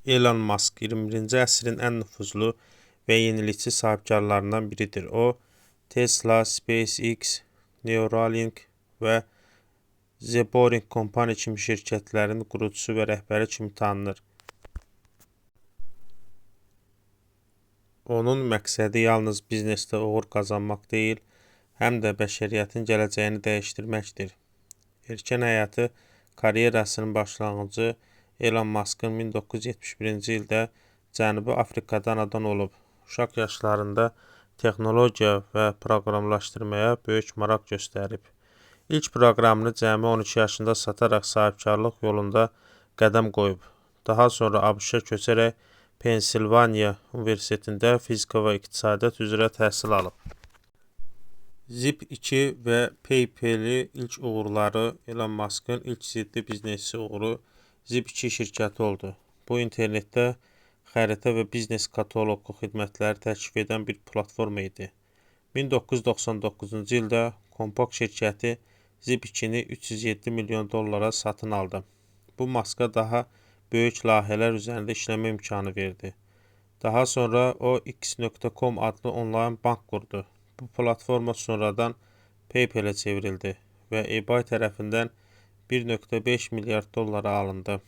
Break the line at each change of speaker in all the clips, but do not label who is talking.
Elon Musk 21-ci əsrin ən nüfuzlu və yenilikçi sahibkarlarından biridir. O, Tesla, SpaceX, Neuralink və The Boring Company kimi şirkətlərin qurucusu və rəhbəri kimi tanınır. Onun məqsədi yalnız biznesdə uğur qazanmaq deyil, həm də bəşəriyyətin gələcəyini dəyişdirməkdir. Erkən həyatı karyerasının başlanğıcı Elon Musk'ın 1971-ci ildə Cənubi Afrikada anadan olub. Uşaq yaşlarında texnologiya və proqramlaşdırmaya böyük maraq göstərib. İlk proqramını cəmi 12 yaşında sataraq sahibkarlıq yolunda qədəm qoyub. Daha sonra ABŞ-a köçərək Pensilvaniya Universitetində fizika və iqtisadiyyat üzrə təhsil alıb. Zip2 və PayPal-i ilk uğurları Elon Musk'ın ilk ciddi biznesi uğuru Zip2 şirkəti oldu. Bu, internetdə xəritə və biznes kataloqu xidmətləri təklif edən bir platforma idi. 1999-cu ildə Compaq şirkəti Zip2-ni $307 milyon satın aldı. Bu, Musk'a daha böyük layihələr üzərində işləmə imkanı verdi. Daha sonra o X.com adlı onlayn bank qurdu. Bu platforma sonradan PayPal-ə çevrildi və eBay tərəfindən $1.5 milyard alındı.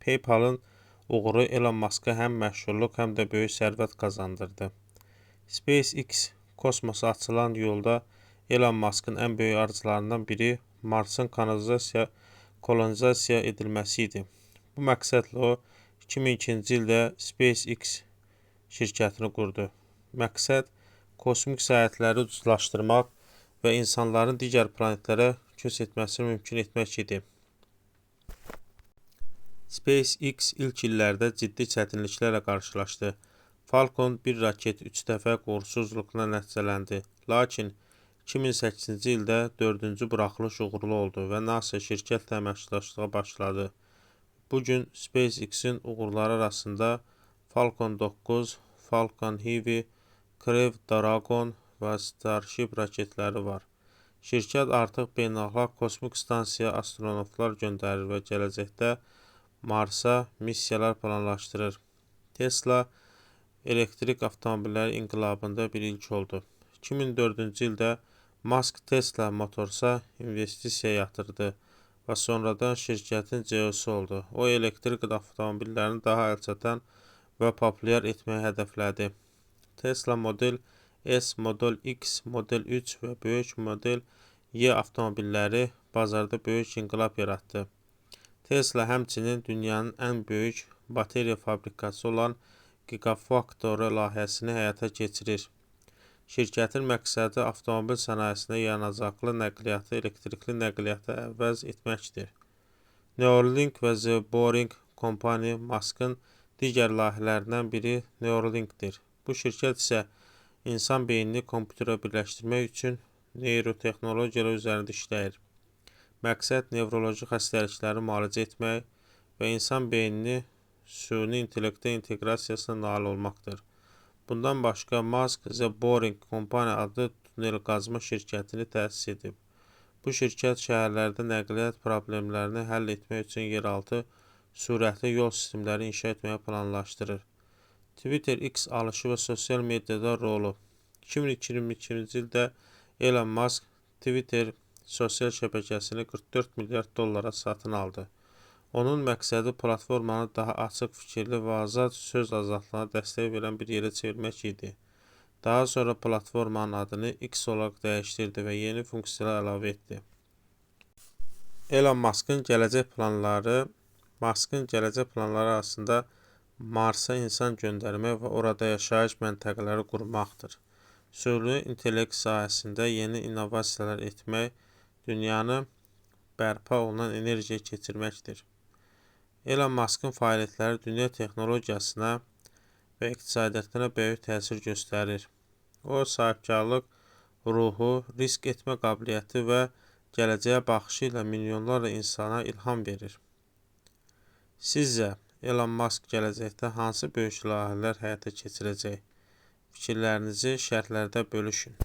PayPal-ın uğuru Elon Musk'a həm məşhurluq, həm də böyük sərvət qazandırdı. SpaceX kosmosa açılan yolda Elon Musk'ın ən böyük arzularından biri Marsın kolonizasiya edilməsi idi. Bu məqsədlə o 2002-ci ildə SpaceX şirkətini qurdu. Məqsəd kosmik səyahətləri ucuzlaşdırmaq və insanların digər planetlərə köç etməsini mümkün etmək idi. SpaceX ilk illərdə ciddi çətinliklərlə qarşılaşdı. Falcon 1 raket 3 dəfə uğursuzluqla nəticələndi. Lakin 2008-ci ildə 4-cü buraxılış uğurlu oldu və NASA şirkətlə əməkdaşlığa başladı. Bugün SpaceX-in uğurları arasında Falcon 9, Falcon Heavy, Crew Dragon və Starship raketləri var. Şirkət artıq beynəlxalq kosmik stansiyaya astronavtlar göndərir və gələcəkdə Marsa missiyalar planlaşdırır. Tesla elektrik avtomobilləri inqilabında bir ilk oldu. 2004-cü ildə Musk Tesla Motorsa investisiya yatırdı və sonradan şirkətin CEO-su oldu. O, elektrik avtomobillərini daha əlçatan və populyar etməyi hədəflədi. Tesla Model S, Model X, Model 3 və böyük Model Y avtomobilləri bazarda böyük inqilab yaratdı. Tesla həmçinin dünyanın ən böyük bateriya fabrikası olan Gigafactory layihəsini həyata keçirir. Şirkətin məqsədi avtomobil sənayesində yanacaqlı nəqliyyatı elektrikli nəqliyyata əvəz etməkdir. Neuralink və The Boring Company Musk'ın digər layihələrindən biri Neuralinkdir. Bu şirkət isə insan beynini kompüterə birləşdirmək üçün neyrotexnologiyalar üzərində işləyir. Məqsəd nevroloji xəstəlikləri müalicə etmək və insan beynini süni intellektə inteqrasiyasına nail olmaqdır. Bundan başqa Musk The Boring Company adlı tunel qazma şirkətini təsis edib. Bu şirkət şəhərlərdə nəqliyyat problemlərini həll etmək üçün yeraltı sürətli yol sistemləri inşa etməyi planlaşdırır. Twitter X alışı və sosial mediada rolu. 2022-ci ildə Elon Musk Twitter sosial şəbəkəsini $44 milyard satın aldı. Onun məqsədi platformanı daha açıq fikirli və azad söz azadlığına dəstək verən bir yerə çevirmək idi. Daha sonra platformanın adını X olaraq dəyişdirdi və yeni funksiyalar əlavə etdi. Elon Musk'ın gələcək planları arasında Marsa insan göndərmək və orada yaşayış məntəqələri qurmaqdır. Süni intellekt sahəsində yeni innovasiyalar etmək, dünyanı bərpa olunan enerjiyə keçirməkdir. Elon Musk'ın fəaliyyətləri dünya texnologiyasına və iqtisadiyyatına böyük təsir göstərir. O, sahibkarlıq ruhu, risk etmə qabiliyyəti və gələcəyə baxışı ilə milyonlarla insana ilham verir. Sizcə, Elon Musk gələcəkdə hansı böyük layihələr həyata keçirəcək? Fikirlərinizi şərhlərdə bölüşün.